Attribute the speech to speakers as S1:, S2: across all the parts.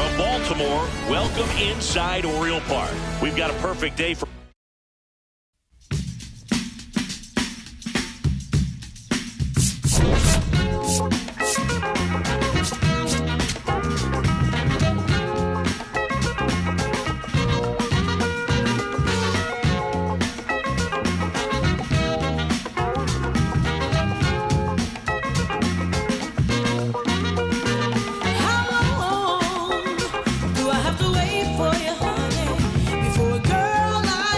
S1: From Baltimore, welcome inside Oriole Park. We've got a perfect day for
S2: How long do I have to wait for you, honey, before a girl like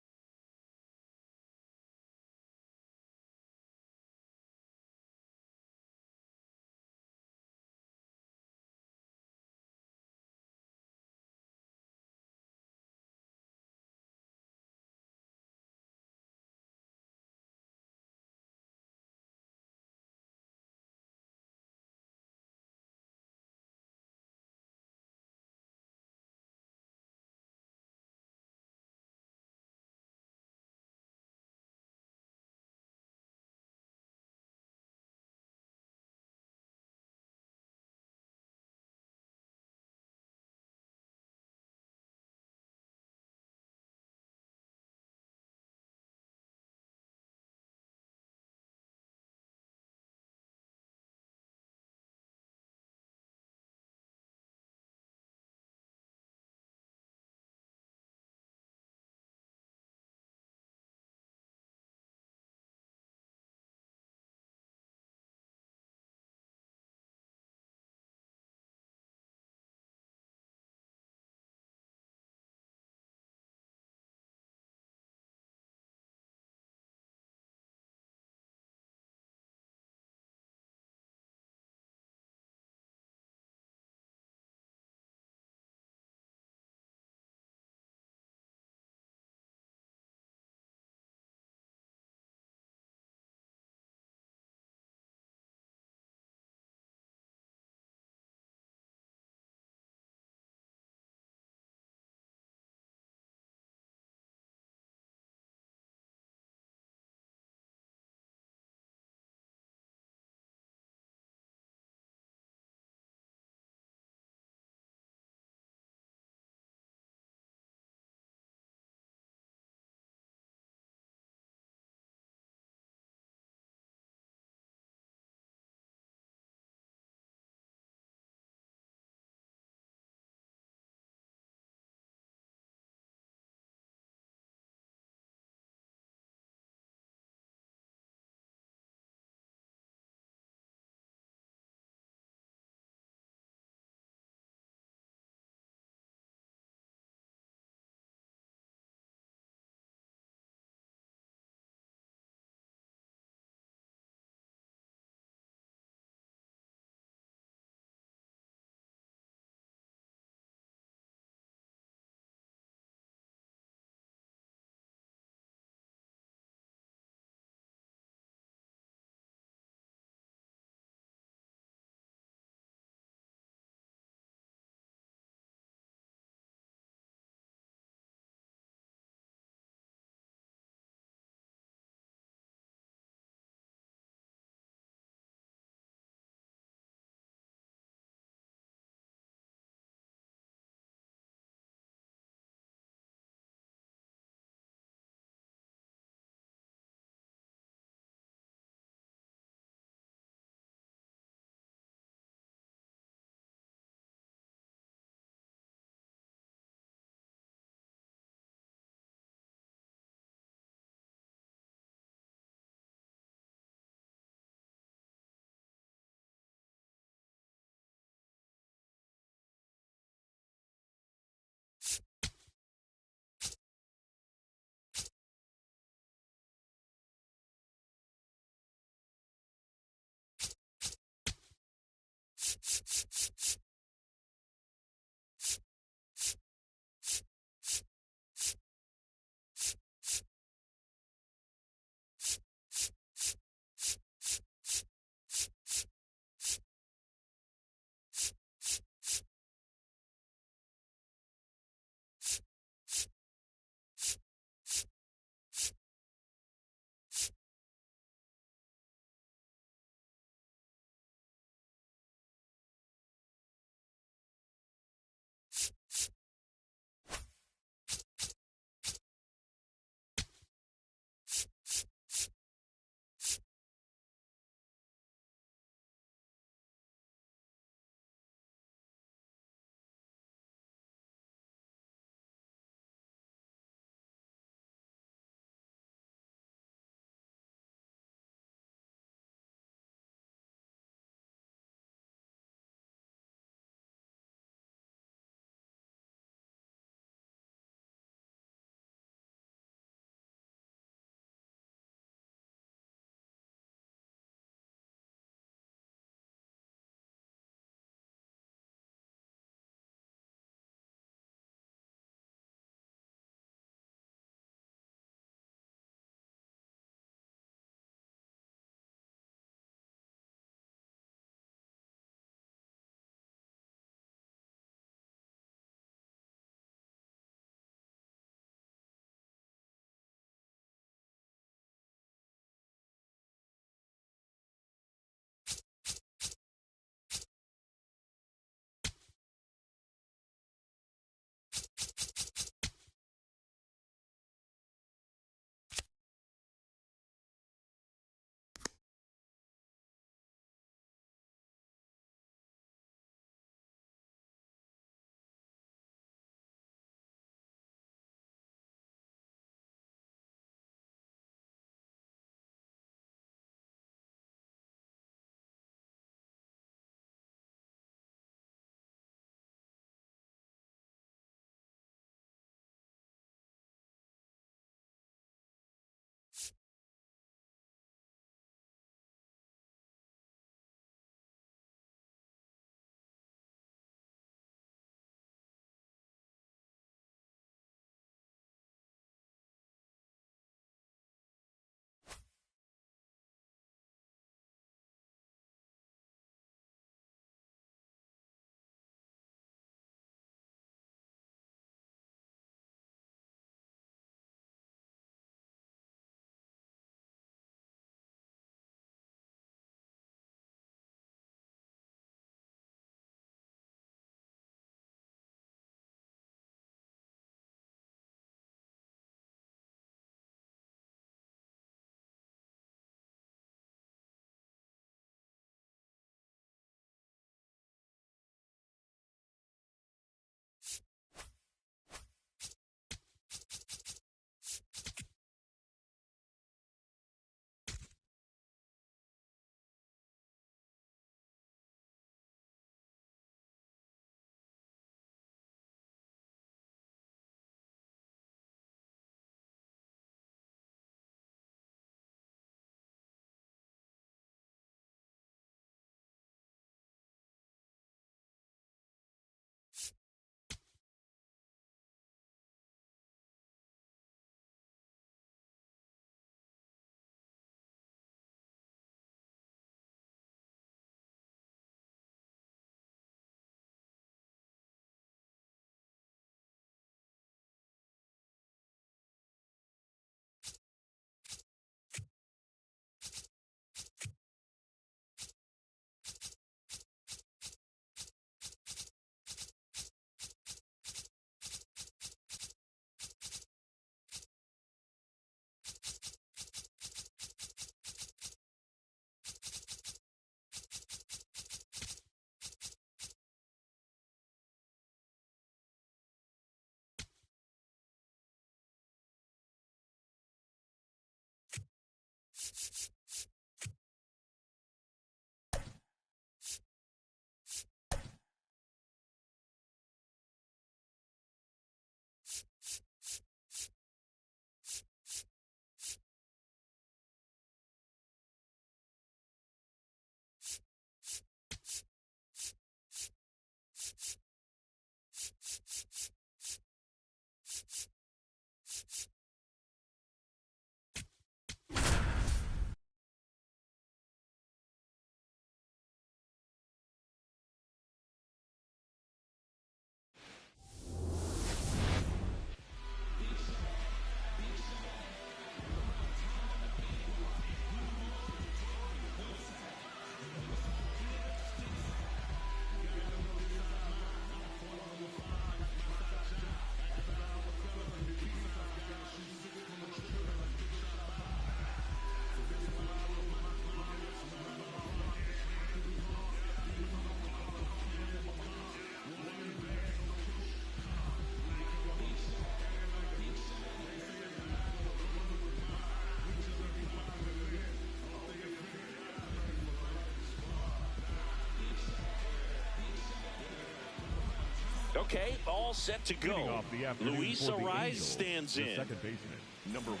S1: Okay, all set to go. Luis Arise stands in.
S2: Second baseman, number 1,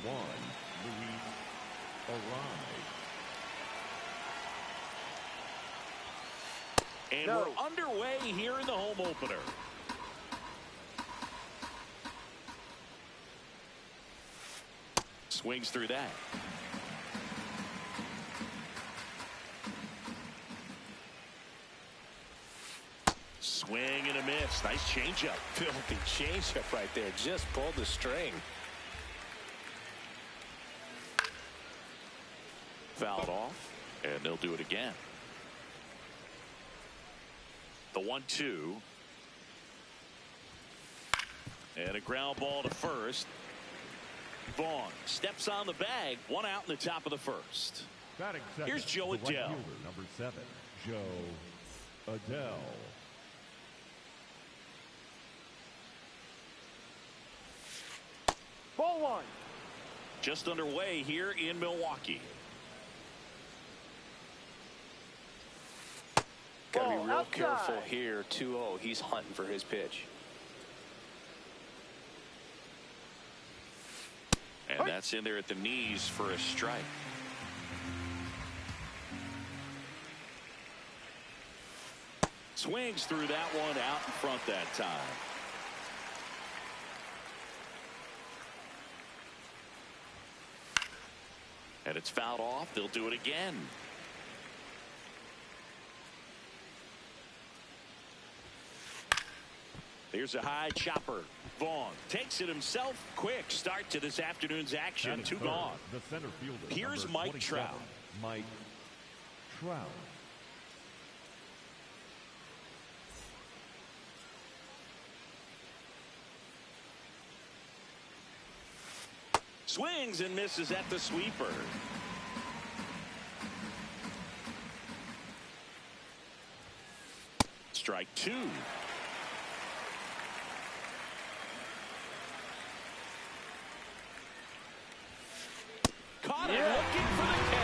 S2: Luis Arise.
S1: And we're underway here in the home opener. Swings through that. Swing and a miss. Nice changeup.
S3: Filthy changeup right there. Just pulled the string.
S1: Fouled off, and they'll do it again. The 1-2. And a ground ball to first. Vaughn steps on the bag. 1 out in the top of the first. Here's Joe Adell.
S2: Fielder, number 7, Joe Adell.
S4: Ball 1.
S1: Just underway here in Milwaukee.
S3: Got to be real careful here. 2-0. He's hunting for his pitch.
S1: And that's in there at the knees for a strike. Swings through that one out in front that time. And it's fouled off. They'll do it again. Here's a high chopper. Vaughn takes it himself. Quick start to this afternoon's action. 2 gone.
S2: The center fielder.
S1: Here's Mike Trout.
S2: Mike Trout.
S1: Swings and misses at the sweeper. Strike 2. Caught it, looking for the K.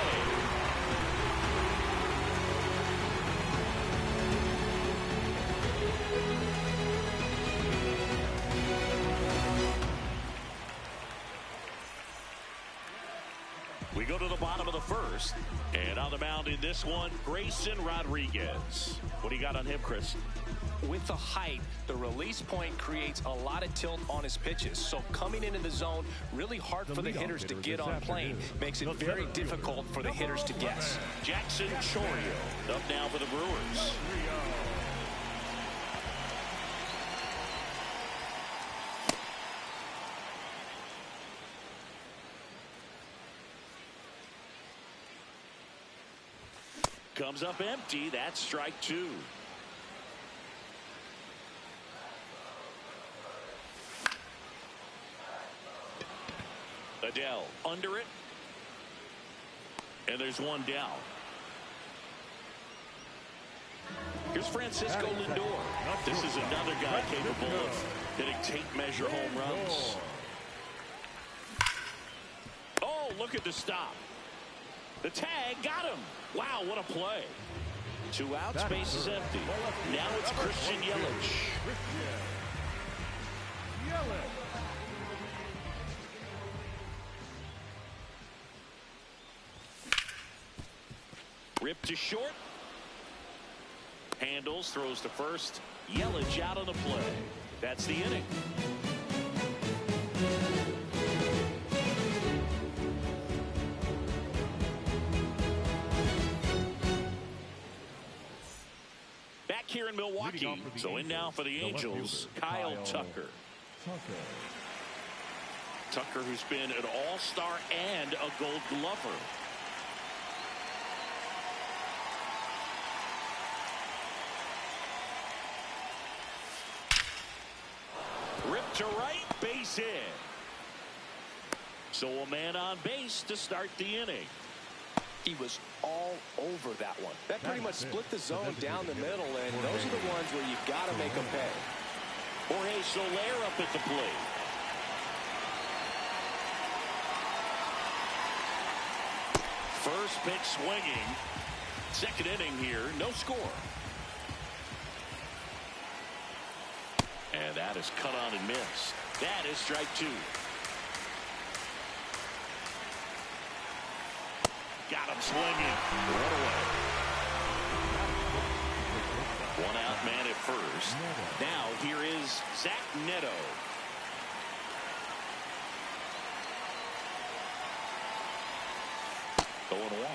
S1: We go to the bottom of the first, and on the mound in this one, Grayson Rodriguez. What do you got on him, Chris?
S3: With the height, the release point creates a lot of tilt on his pitches. So coming into the zone, really hard for the hitters to get on plane. Makes it very difficult for the hitters to guess.
S1: Jackson Gtorrious up now for the Brewers. Comes up empty. That's strike 2. Adell under it. And there's one down. Here's Francisco Lindor. This is another guy capable of hitting tape measure home runs. Oh, look at the stop. The tag got him. Wow, what a play. 2 outs, base is empty. Now it's Christian Yelich. Ripped to short. Handles, throws to first. Yelich out on the play. That's the inning. Back here in Milwaukee. So in now for the Angels, Kyle Tucker. Tucker, who's been an all-star and a Gold Glover. Ripped to right, base hit. So a man on base to start the inning.
S3: He was all over that one. That pretty much split the zone down the middle, and those are the ones where you've got to make them pay.
S1: Jorge Soler up at the plate. First pitch swinging. Second inning here, no score. That is cut on and missed. That is strike 2. Got him swinging. One away. One out man at first. Now here is Zach Neto. Going 1.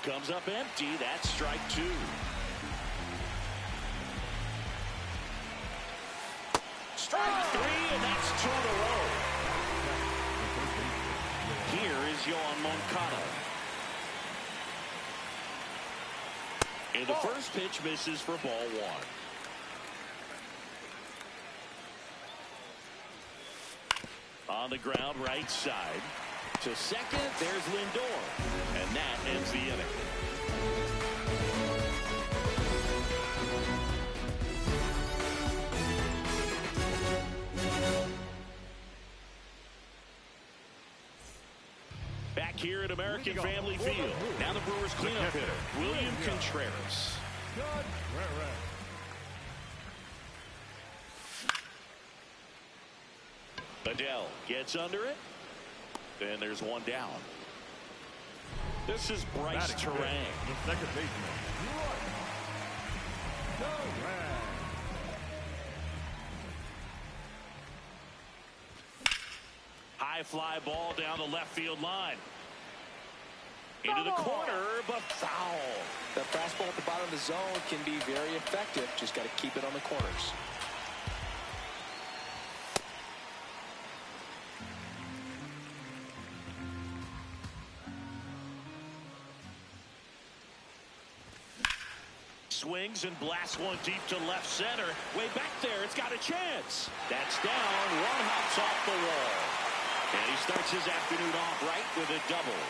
S1: Comes up empty. That's strike 2. Strike 3, and that's 2 in a row. Here is Yohan Moncada. And the first pitch misses for ball 1. On the ground, right side. To second, there's Lindor. And that ends the inning. Back here at American Family Field. Now the Brewers cleanup hitter, William Contreras. Adele gets under it. And there's one down. This is Bryce Terang.
S2: The second baseman.
S1: High fly ball down the left field line. Into the corner, but foul.
S3: The fastball at the bottom of the zone can be very effective. Just got to keep it on the corners.
S1: Swings and blasts one deep to left center. Way back there, it's got a chance. That's down. One hops off the wall. And he starts his afternoon off right with a double.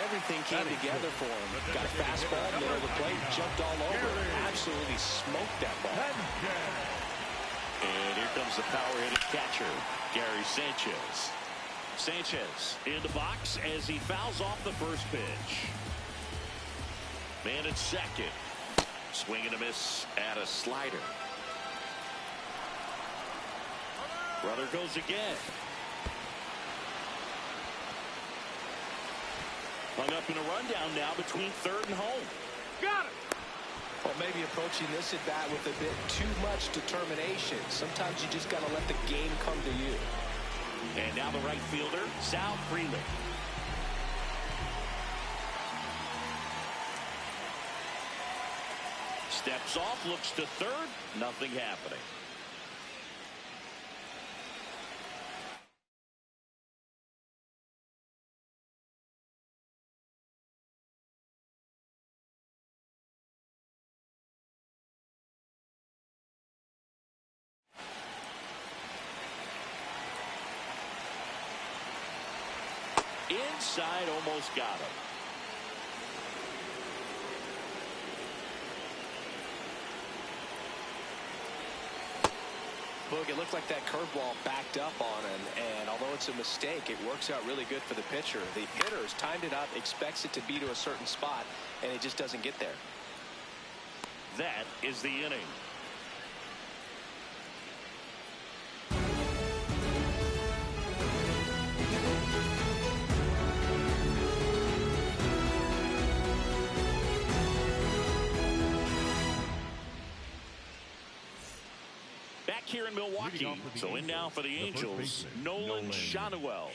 S3: Everything came together for him. Got a fastball, middle of the plate, jumped all over. Absolutely smoked that ball.
S1: And here comes the power-hitting catcher, Gary Sanchez. Sanchez in the box as he fouls off the first pitch. Man at second. Swing and a miss at a slider. Brother goes again. Hung up in a rundown now between third and home.
S3: Got it. Well, maybe approaching this at bat with a bit too much determination. Sometimes you just got to let the game come to you.
S1: And now the right fielder, Sal Freeland. Steps off, looks to third. Nothing happening. Inside, almost got him.
S3: Boog, it looked like that curveball backed up on him, and although it's a mistake, it works out really good for the pitcher. The hitter has timed it up, expects it to be to a certain spot, and it just doesn't get there.
S1: That is the inning. Here in Milwaukee, so in now for the Angels, Nolan Schanuel.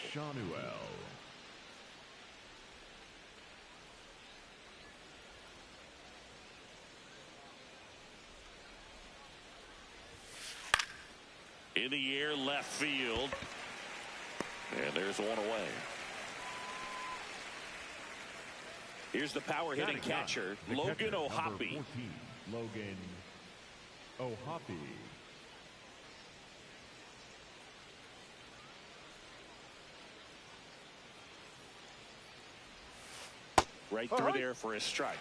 S1: In the air, left field, and there's one away. Here's the power hitting catcher, Logan O'Hoppe.
S2: Logan O'Hoppe.
S1: Right through there for a strike.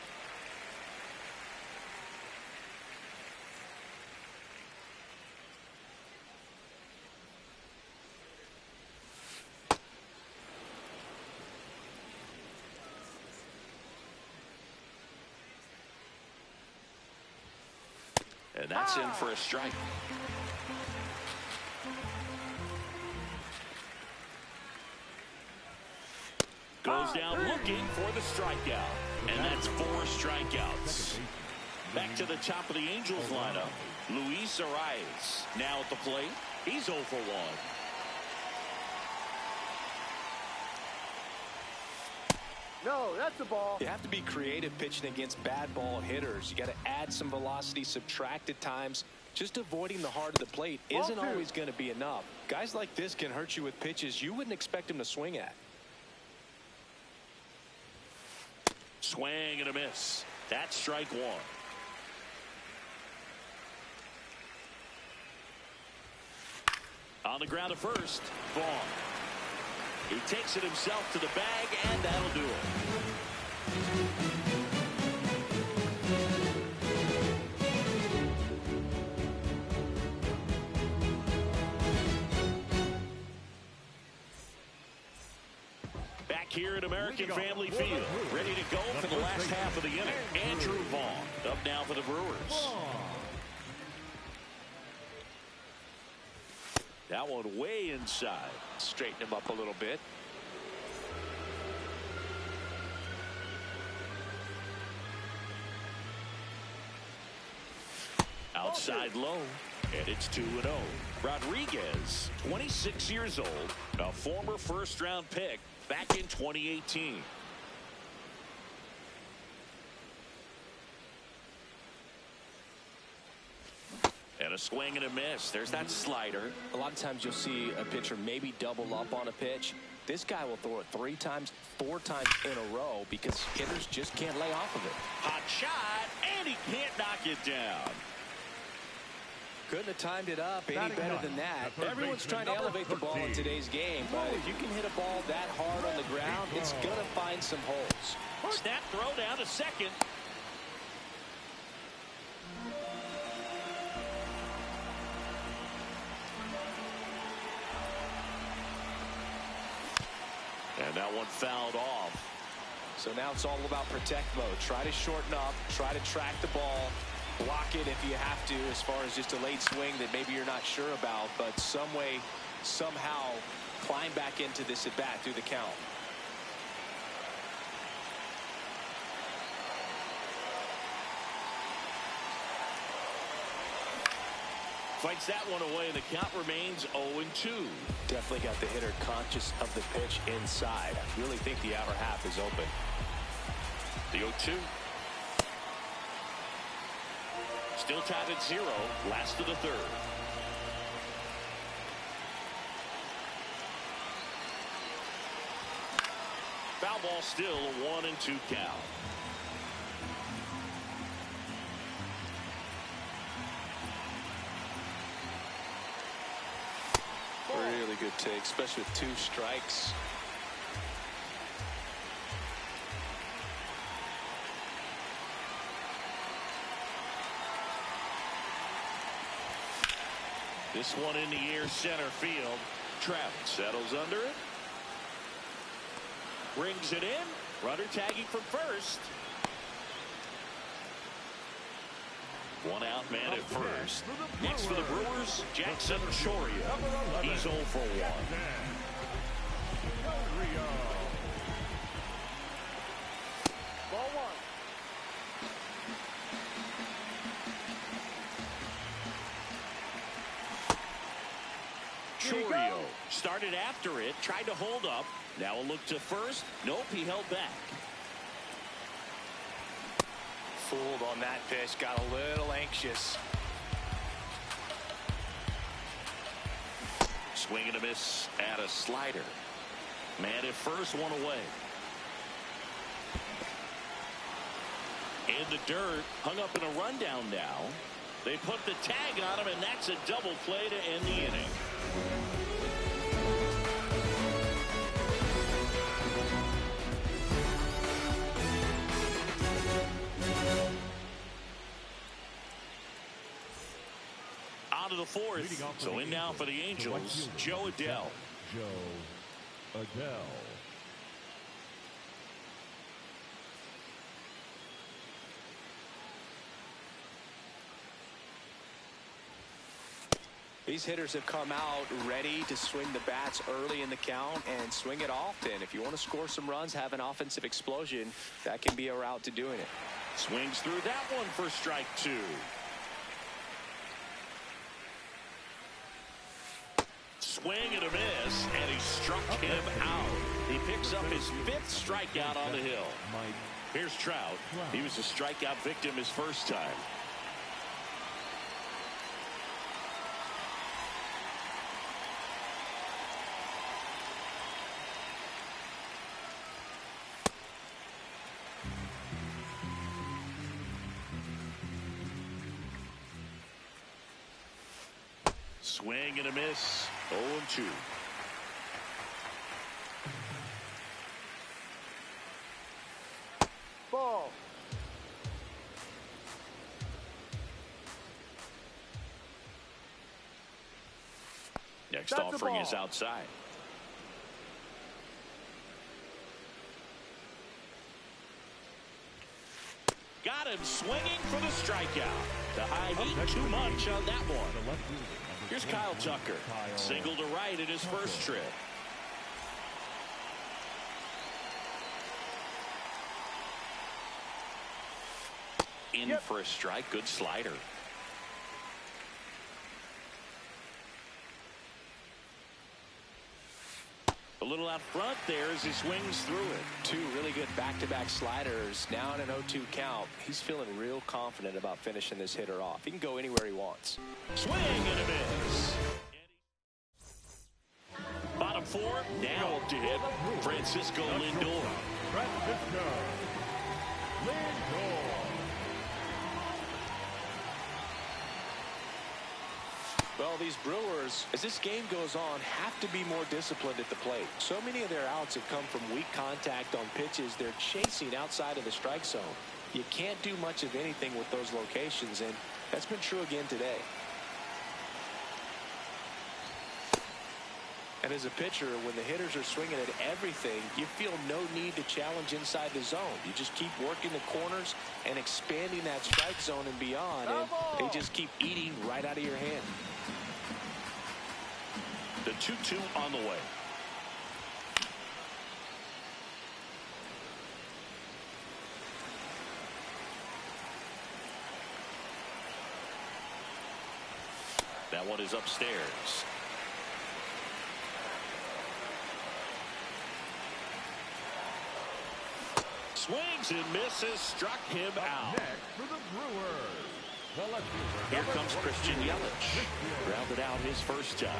S1: And that's in for a strike. Goes down looking for the strikeout. And that's 4 strikeouts. Back to the top of the Angels lineup. Luis Arias now at the plate. He's 0 for 1.
S4: No, that's a ball.
S3: You have to be creative pitching against bad ball hitters. You got to add some velocity, subtract at times. Just avoiding the heart of the plate isn't always going to be enough. Guys like this can hurt you with pitches you wouldn't expect him to swing at.
S1: Swing and a miss. That's strike 1. On the ground at first, Vaughn. He takes it himself to the bag, and that'll do it. Back here at American Family Field, ready to go for the last half of the inning. Andrew Vaughn up now for the Brewers. That one way inside.
S3: Straighten him up a little bit.
S1: Outside low, and it's 2-0. Rodriguez, 26 years old, a former first-round pick back in 2018. And a swing and a miss. There's that slider.
S3: A lot of times you'll see a pitcher maybe double up on a pitch. This guy will throw it 3 times, 4 times in a row because hitters just can't lay off of it.
S1: Hot shot, and he can't knock it down.
S3: Couldn't have timed it up any better than that. Everyone's trying to elevate the ball in today's game, but if you can hit a ball that hard on the ground, it's going to find some holes.
S1: Snap throw down to second. And that one fouled off.
S3: So now it's all about protect mode. Try to shorten up, try to track the ball, block it if you have to, as far as just a late swing that maybe you're not sure about, but some way, somehow climb back into this at bat through the count.
S1: Fights that one away. The count remains 0-2.
S3: Definitely got the hitter conscious of the pitch inside. I really think the outer half is open.
S1: The 0-2. Still tied at 0. Last of the third. Foul ball still a 1-2 count.
S3: Really good take, especially with 2 strikes.
S1: This one in the air, center field. Travis settles under it. Brings it in. Runner tagging from first. One out, man at first. Next for the Brewers, Jackson Gtorrious. He's 0 for 1.
S4: Ball 1.
S1: Gtorrious started after it, tried to hold up. Now a look to first. Nope, he held back.
S3: Fooled on that pitch, got a little anxious.
S1: Swing and a miss at a slider. Man at first, one away. In the dirt, hung up in a rundown now. They put the tag on him, and that's a double play to end the inning. On to the fourth. So in now for the Angels, Joe Adell.
S2: Joe Adell.
S3: These hitters have come out ready to swing the bats early in the count and swing it often. If you want to score some runs, have an offensive explosion, that can be a route to doing it.
S1: Swings through that one for strike 2. Swing and a miss, and he struck him out. He picks up his 5th strikeout on the hill. Here's Trout. He was a strikeout victim his first time. Swing and a miss. 0-2.
S4: Ball.
S1: Next
S4: That's a
S1: offering
S4: ball.
S1: is outside. Got him swinging for the strikeout. The high heat too much on that one. Here's Kyle Tucker. Single to right in his first trip. In for a strike. Good slider. A little out front there as he swings through it.
S3: 2 really good back-to-back sliders. Now in an 0-2 count. He's feeling real confident about finishing this hitter off. He can go anywhere he wants.
S1: Swing and a miss. Bottom 4. Now up to hit Francisco Lindor.
S2: Francisco Lindor.
S3: Well, these Brewers, as this game goes on, have to be more disciplined at the plate. So many of their outs have come from weak contact on pitches they're chasing outside of the strike zone. You can't do much of anything with those locations, and that's been true again today. And as a pitcher, when the hitters are swinging at everything, you feel no need to challenge inside the zone. You just keep working the corners and expanding that strike zone and beyond, and they just keep eating right out of your hand.
S1: The 2-2 on the way. That one is upstairs. Swings and misses, struck him out.
S2: Next for the Brewers.
S1: Here comes Christian Yelich. Grounded out his first time.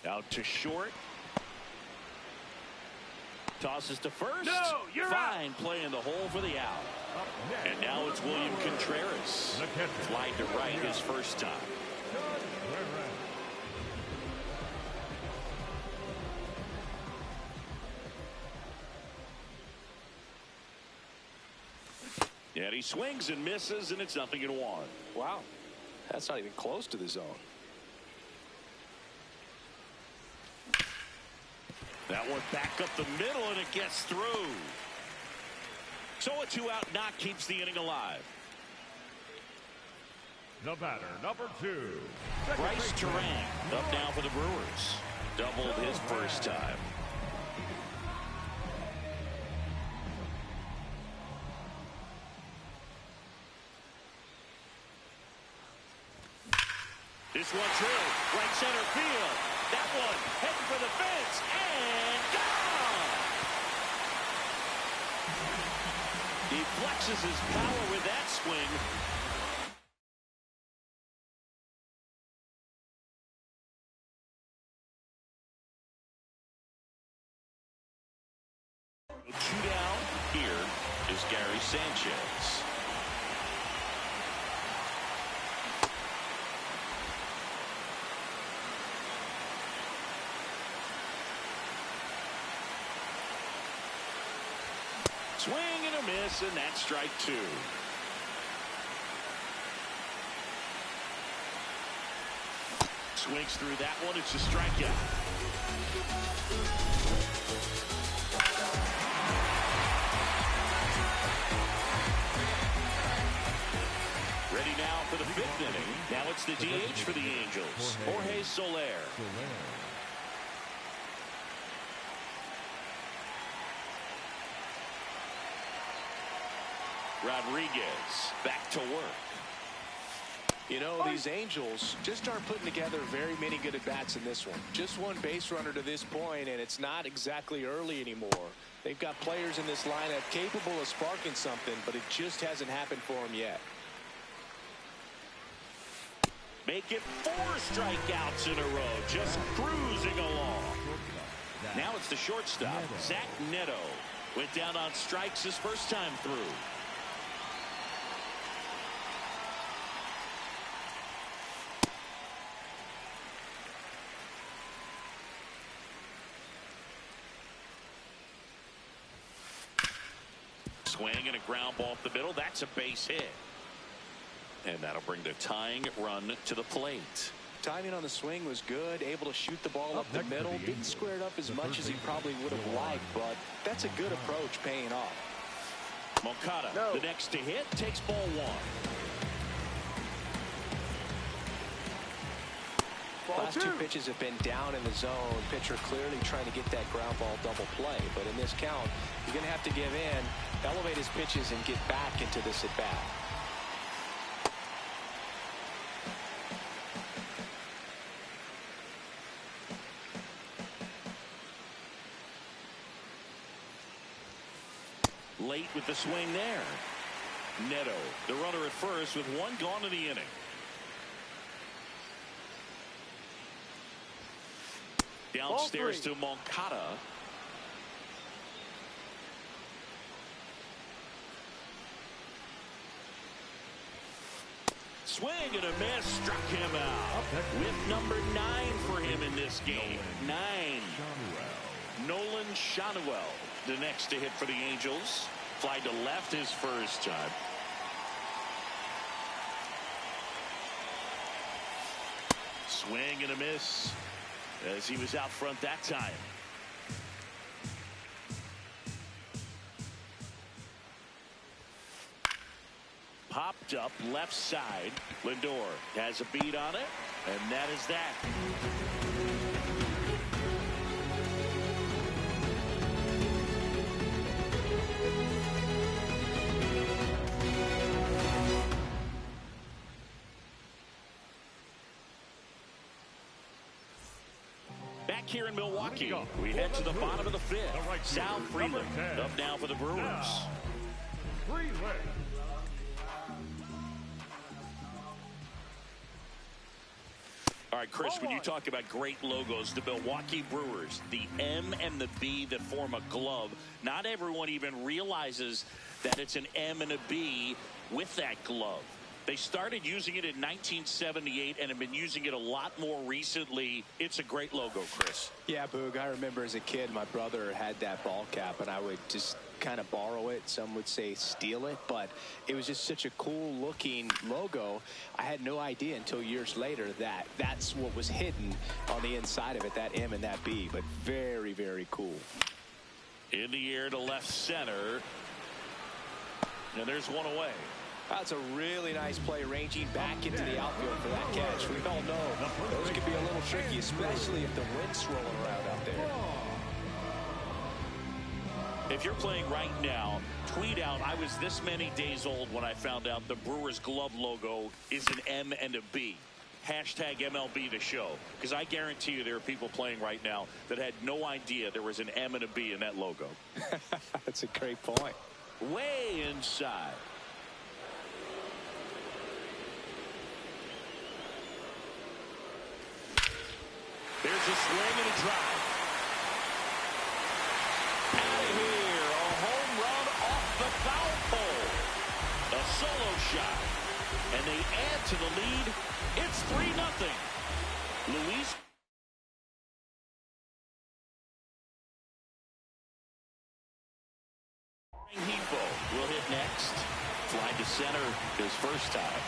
S1: Out to short. Tosses to first.
S4: No, you're
S1: Fine play in the hole for the out. And now it's William Contreras. Flied to right his first time. And he swings and misses, and it's 0-1.
S3: Wow, that's not even close to the zone.
S1: That one back up the middle, and it gets through. So a 2-out knock keeps the inning alive.
S2: The batter, number 2.
S1: Bryce Terang up now for the Brewers. Doubled his first time. This one drilled right center field. That one heading for the fence and gone. He flexes his power with that swing. Two down. Here is Gary Sanchez. Swing and a miss, and that's strike 2. swings through that one. It's a strikeout. Ready now for the fifth inning. Now it's the DH for the Angels, Jorge Soler. Rodriguez back to work.
S3: You know, these Angels just aren't putting together very many good at-bats in this one. Just one base runner to this point, and it's not exactly early anymore. They've got players in this lineup capable of sparking something, but it just hasn't happened for them yet.
S1: Make it 4 strikeouts in a row, just cruising along. Now it's the shortstop, Zach Neto. Went down on strikes his first time through. Swing and a ground ball up the middle. That's a base hit. And that'll bring the tying run to the plate.
S3: Timing on the swing was good. Able to shoot the ball up the middle. Didn't square it up as much as he probably would have liked, but that's a good approach paying off.
S1: Moncada, the next to hit, takes ball 1.
S3: Last 2 pitches have been down in the zone. Pitcher clearly trying to get that ground ball double play. But in this count, he's going to have to give in, elevate his pitches, and get back into this at bat.
S1: Late with the swing there. Neto, the runner at first with 1 gone in the inning. Downstairs to Moncada. Swing and a miss, struck him out. With number 9 for him in this game. 9. Nolan Schanuel, the next to hit for the Angels. Fly to left his first time. Swing and a miss as he was out front that time. Popped up left side. Lindor has a beat on it, and that is that. Back here in Milwaukee, we head to the bottom of the 5th. Sal Freeland up now for the Brewers. All right, Chris, when you talk about great logos, the Milwaukee Brewers, the M and the B that form a glove, not everyone even realizes that it's an M and a B with that glove. They started using it in 1978 and have been using it a lot more recently. It's a great logo, Chris.
S3: Yeah, Boog, I remember as a kid, my brother had that ball cap, and I would just kind of borrow it. Some would say steal it, but it was just such a cool looking logo. I had no idea until years later that that's what was hidden on the inside of it, that M and that B, but very, very cool.
S1: In the air to left center. And there's one away.
S3: That's a really nice play, ranging back into the outfield for that catch. We all know those could be a little tricky, especially if the wind's rolling around out there.
S1: If you're playing right now, tweet out, I was this many days old when I found out the Brewers glove logo is an M and a B. Hashtag MLB the show. Because I guarantee you there are people playing right now that had no idea there was an M and a B in that logo.
S3: That's a great point.
S1: Way inside. There's a swing and a drive. Out of here, a home run off the foul pole. A solo shot. And they add to the lead. It's 3-0. Luis. Rengifo will hit next. Fly to center his first time.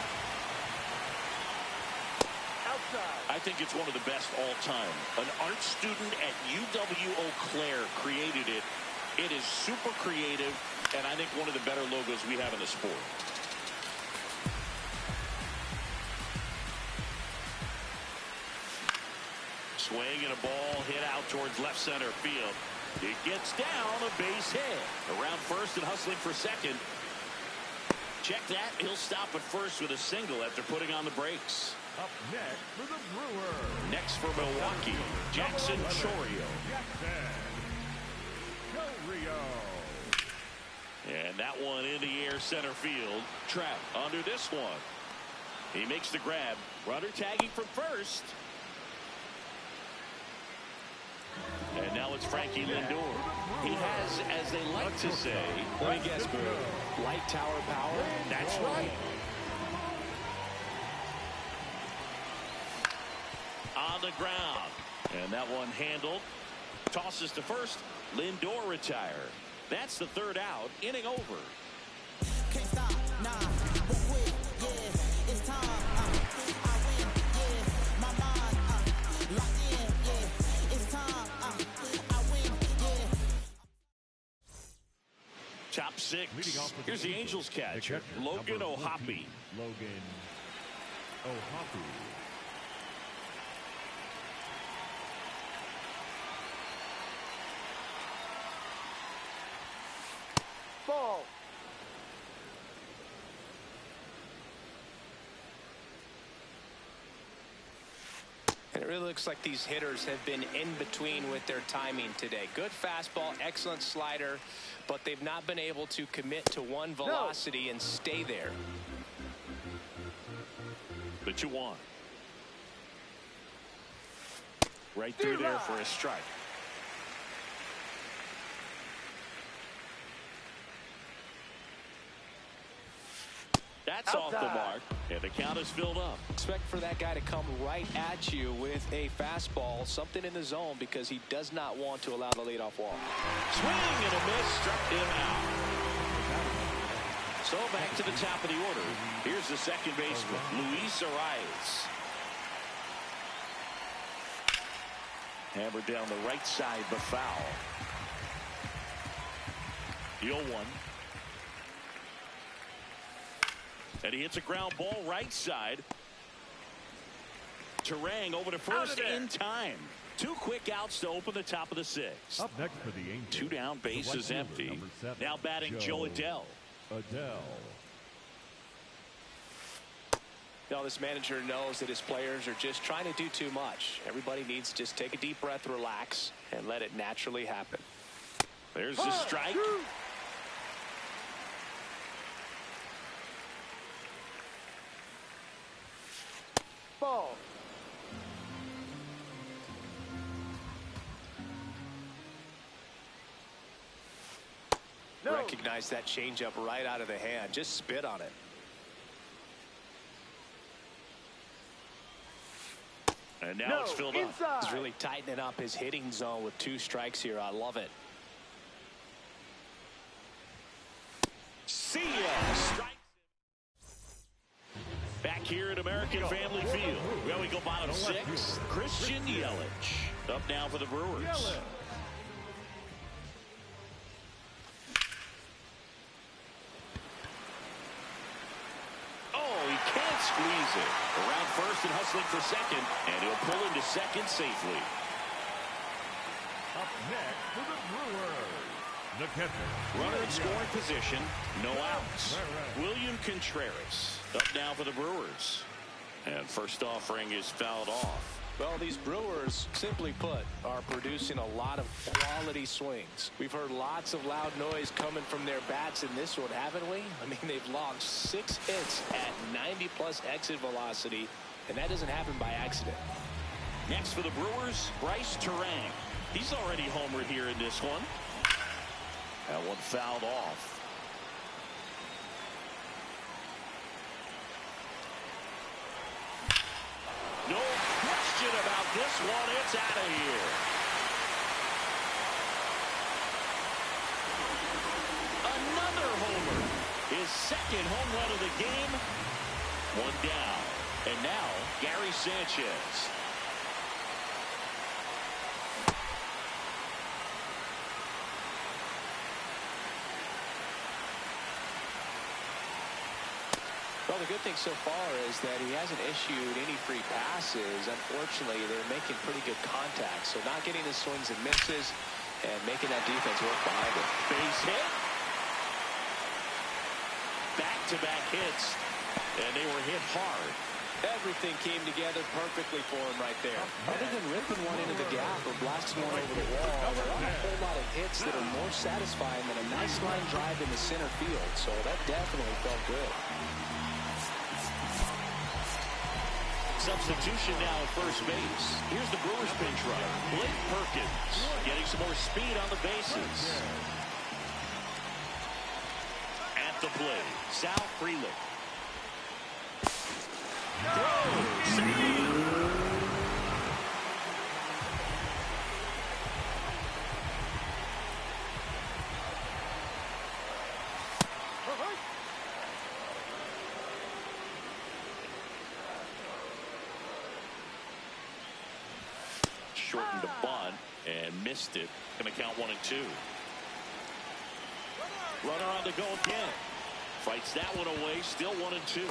S1: I think it's one of the best all time. An art student at UW-Eau Claire created it. It is super creative, and I think one of the better logos we have in the sport. Swing and a ball hit out towards left center field. It gets down, a base hit. Around first and hustling for second. Check that. He'll stop at first with a single after putting on the brakes.
S2: Up next for the Brewers.
S1: Next for Milwaukee, Jackson Gtorrious. And that one in the air center field. Trap under this one. He makes the grab. Runner tagging from first. And now it's Frankie Lindor. He has, as they like to say,
S3: let me guess, Boo, light tower power.
S1: That's right. On the ground. And that one handled. Tosses to first. Lindor retired. That's the third out. Inning over.
S5: Can't stop, nah, won't quit, yeah, it's time, I win, yeah, my mind, locked in, yeah, it's time, I win, yeah.
S1: Top six. Here's the Angels catcher, Logan O'Hoppe.
S2: Logan O'Hoppe.
S4: Ball.
S3: And it really looks like these hitters have been in between with their timing today. Good fastball, excellent slider, but they've not been able to commit to one velocity and stay there.
S1: The 2-1. Right through there for a strike. That's off the mark, and the count is filled up.
S3: Expect for that guy to come right at you with a fastball, something in the zone, because he does not want to allow the leadoff walk.
S1: Swing and a miss, struck him out. So back to the top of the order. Here's the second baseman, Luis Arias. Hammered down the right side, but foul. The 0-1. And he hits a ground ball right side. Terang over to first in time. 2 quick outs to open the top of the 6th.
S2: Up next for the Angels.
S1: 2 down, base is empty. Now batting Joe Adell.
S3: Now this manager knows that his players are just trying to do too much. Everybody needs to just take a deep breath, relax, and let it naturally happen.
S1: There's the strike.
S4: Ball. No.
S3: Recognize that changeup right out of the hand. Just spit on it.
S1: And now it's filled up.
S3: He's really tightening up his hitting zone with 2 strikes here. I love it.
S1: See ya. Strike. Back here at American Family Field. Well, we go bottom 6. Christian Yelich up now for the Brewers. Oh, he can't squeeze it. Around first and hustling for second, and he'll pull into second safely.
S2: Up next for the Brewers. The catcher.
S1: Runner in scoring position, no outs. William Contreras up now for the Brewers. And first offering is fouled off.
S3: Well, these Brewers, simply put, are producing a lot of quality swings. We've heard lots of loud noise coming from their bats in this one, haven't we? I mean, they've logged 6 hits at 90+ exit velocity, and that doesn't happen by accident.
S1: Next for the Brewers, Bryce Terang. He's already homered here in this one. That one fouled off. No question about this one. It's out of here. Another homer. His second home run of the game. 1 down. And now, Gary Sanchez.
S3: Well, the good thing so far is that he hasn't issued any free passes. Unfortunately, they're making pretty good contact. So not getting the swings and misses and making that defense work behind it.
S1: Base hit. Back-to-back hits. And they were hit hard.
S3: Everything came together perfectly for him right there. Other than ripping one into the gap or blasting one over the wall, there aren't a whole lot of hits that are more satisfying than a nice line drive into center field. So that definitely felt good.
S1: Substitution now at first base. Here's the Brewers pinch runner, Blake Perkins, getting some more speed on the bases. At the plate, Sal Frelick. Throw, save. Shortened a bunt and missed it. Going to count 1-2. Runner on the go again. Fights that one away. Still 1-2.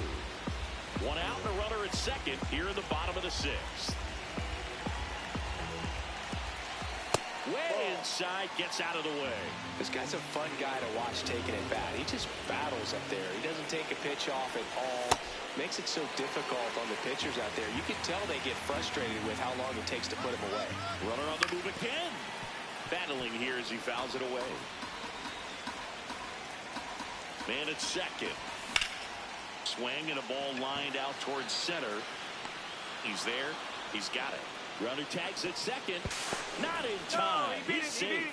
S1: One out and a runner at second here in the bottom of the sixth. Way inside, gets out of the way.
S3: This guy's a fun guy to watch taking it bat. He just battles up there. He doesn't take a pitch off at all. Makes it so difficult on the pitchers out there. You can tell they get frustrated with how long it takes to put him away.
S1: Runner on the move again. Battling here as he fouls it away. Man at second. Swing and a ball lined out towards center. He's there. He's got it. Runner tags at second. Not in time. He's safe.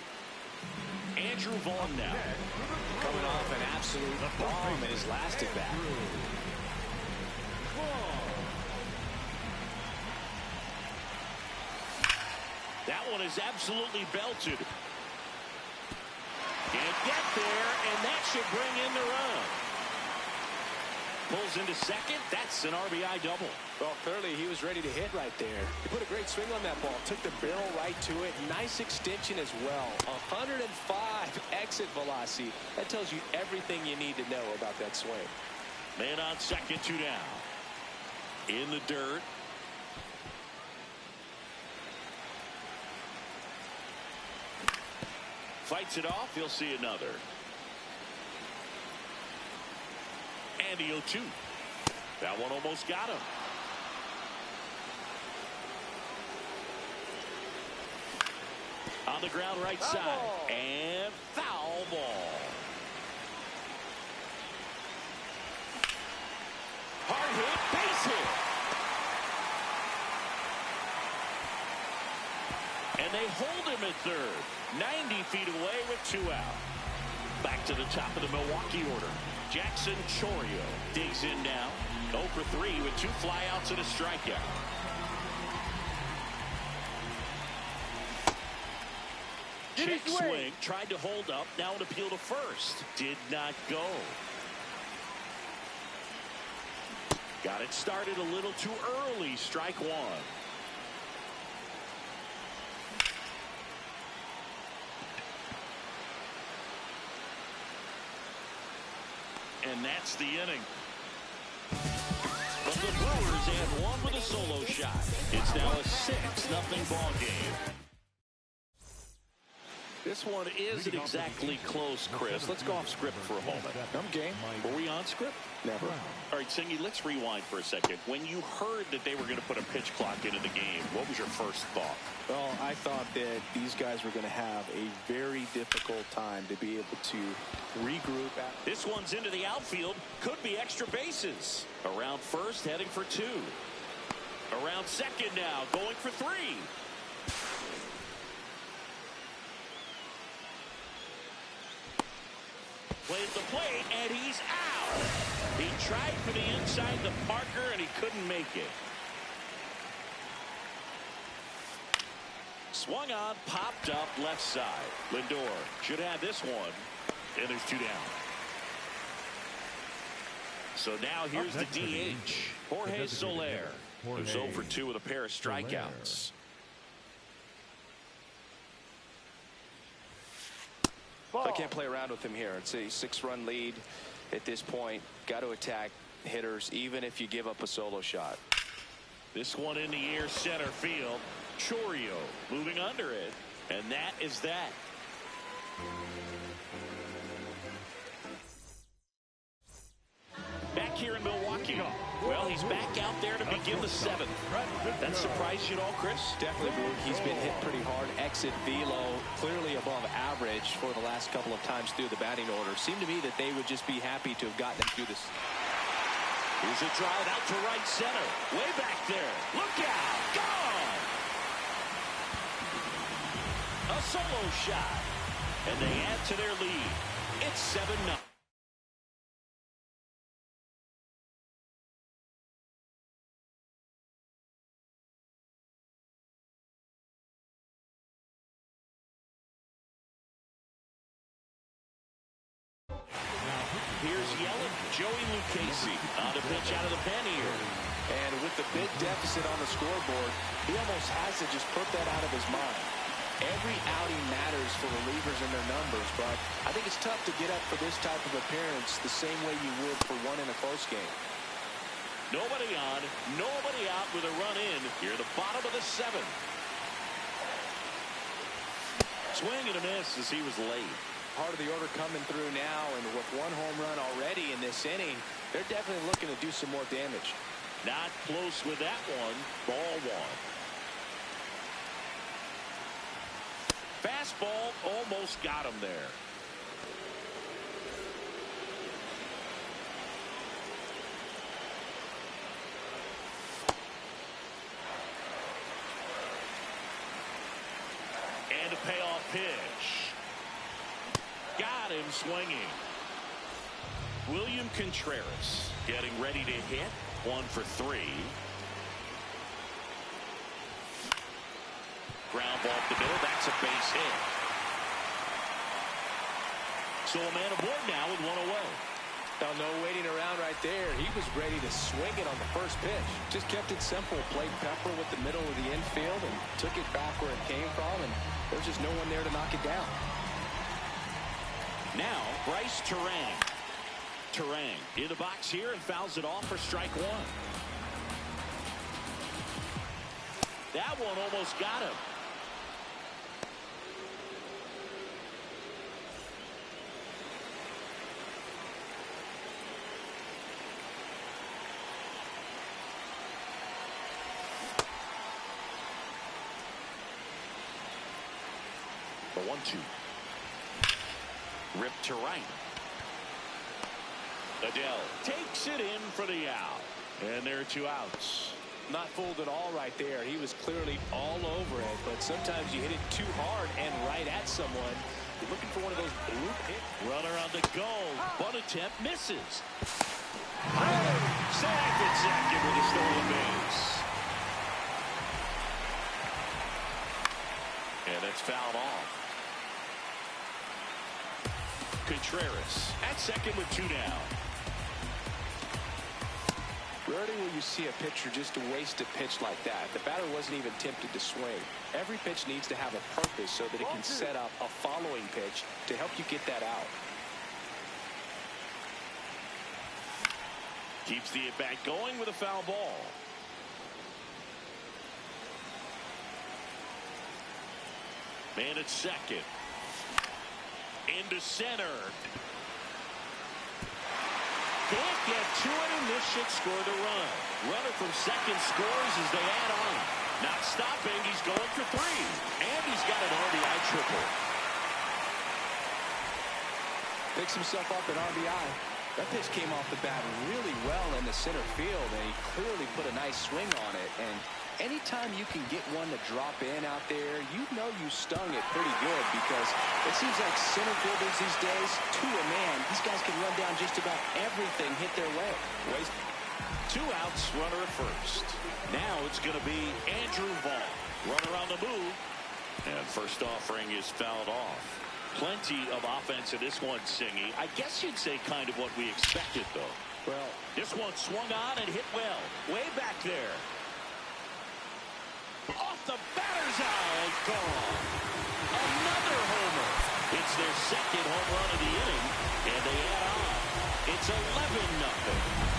S1: Andrew Vaughn now.
S3: Coming off an absolute bomb in his last at bat.
S1: That one is absolutely belted. Can't get there, and that should bring in the run. Pulls into second. That's an RBI double.
S3: Well, clearly he was ready to hit right there. He put a great swing on that ball. Took the barrel right to it. Nice extension as well. 105 exit velocity. That tells you everything you need to know about that swing.
S1: Man on second, 2 down. In the dirt. Fights it off. He'll see another. And the 0-2. That one almost got him. On the ground right side. And foul ball. Hard hit, base hit. And they hold him at third. 90 feet away with 2 out. Back to the top of the Milwaukee order. Jackson Gtorrious digs in now. 0 for 3 with 2 flyouts and a strikeout. Check swing. Tried to hold up. Now an appeal to first. Did not go. Got it started a little too early. Strike 1. And that's the inning. But the Brewers add 1 with a solo shot. It's now a 6-0 ball game. This one isn't exactly close, Chris. Let's go off script for a moment.
S3: I'm game.
S1: Were we on script?
S3: Never.
S1: All right, Singy, let's rewind for a second. When you heard that they were going to put a pitch clock into the game, what was your first thought?
S3: Well, I thought that these guys were going to have a very difficult time to be able to regroup.
S1: This one's into the outfield. Could be extra bases. Around first, heading for 2. Around second now, going for 3. Plays the plate, and he's out. He tried for the inside the marker, and he couldn't make it. Swung on, popped up, left side. Lindor should have this one, and there's 2 down. So now here's the DH, Jorge Soler, who's 0 for 2 with a pair of strikeouts.
S3: I can't play around with him here. It's a 6-run lead at this point. Got to attack hitters, even if you give up a solo shot.
S1: This one in the air, center field. Gtorrious moving under it, and that is that. Back here in Milwaukee. Well, he's back out there to begin the 7th. That surprised you at all, Chris?
S3: Definitely, Boog. He's been hit pretty hard. Exit velo clearly above average for the last couple of times through the batting order. Seemed to me that they would just be happy to have gotten him through this.
S1: Here's a drive out to right center. Way back there. Look out. Gone. A solo shot. And they add to their lead. It's 7-0. Here's Yelich, Joey Lucchesi on the pitch out of the pen here.
S3: And with the big deficit on the scoreboard, he almost has to just put that out of his mind. Every outing matters for relievers and their numbers, but I think it's tough to get up for this type of appearance the same way you would for one in a close game.
S1: Nobody on, nobody out with a run in here at the bottom of the 7th. Swing and a miss as he was late.
S3: Part of the order coming through now, and with 1 home run already in this inning, they're definitely looking to do some more damage.
S1: Not close with that one. Ball 1. Fastball almost got him there. And a payoff pitch. Got him swinging. William Contreras getting ready to hit. 1 for 3. Ground ball up the middle. That's a base hit. So a man aboard now with 1 away.
S3: Now, no waiting around right there. He was ready to swing it on the first pitch. Just kept it simple. Played Pepper with the middle of the infield and took it back where it came from, and there's just no one there to knock it down.
S1: Now, Bryce Turang. Turang in the box here and fouls it off for strike 1. That one almost got him. The 1-2. Ripped to right. Adele takes it in for the out. And there are 2 outs.
S3: Not fooled at all right there. He was clearly all over it, but sometimes you hit it too hard and right at someone. You're looking for one of those bloop hits.
S1: Runner on the go. Bunt attempt misses. Sacked at second with a stolen base. And that's fouled off. Contreras at second with 2 down.
S3: Rarely will you see a pitcher just to waste a pitch like that. The batter wasn't even tempted to swing. Every pitch needs to have a purpose so that it can set up a following pitch to help you get that out.
S1: Keeps the at-bat going with a foul ball. Man at second. Into center. Can't get to it, and this should score the run. Runner from second scores as they add on. Not stopping, he's going for 3. And he's got an RBI triple.
S3: Picks himself up an RBI. That pitch came off the bat really well in the center field, and he clearly put a nice swing on it. And anytime you can get one to drop in out there, you know you stung it pretty good, because it seems like center fielders these days, to a man, these guys can run down just about everything hit their way.
S1: 2 outs, runner at first. Now it's going to be Andrew Vaughn. Runner on the move. And first offering is fouled off. Plenty of offense in this one, Singy. I guess you'd say kind of what we expected, though. Well, this one swung on and hit well. Way back there. Off the batter's eye and gone. Another homer. It's their second home run of the inning, and they add on. It's 11-0.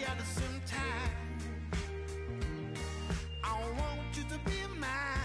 S5: At the same time, I want you to be mine.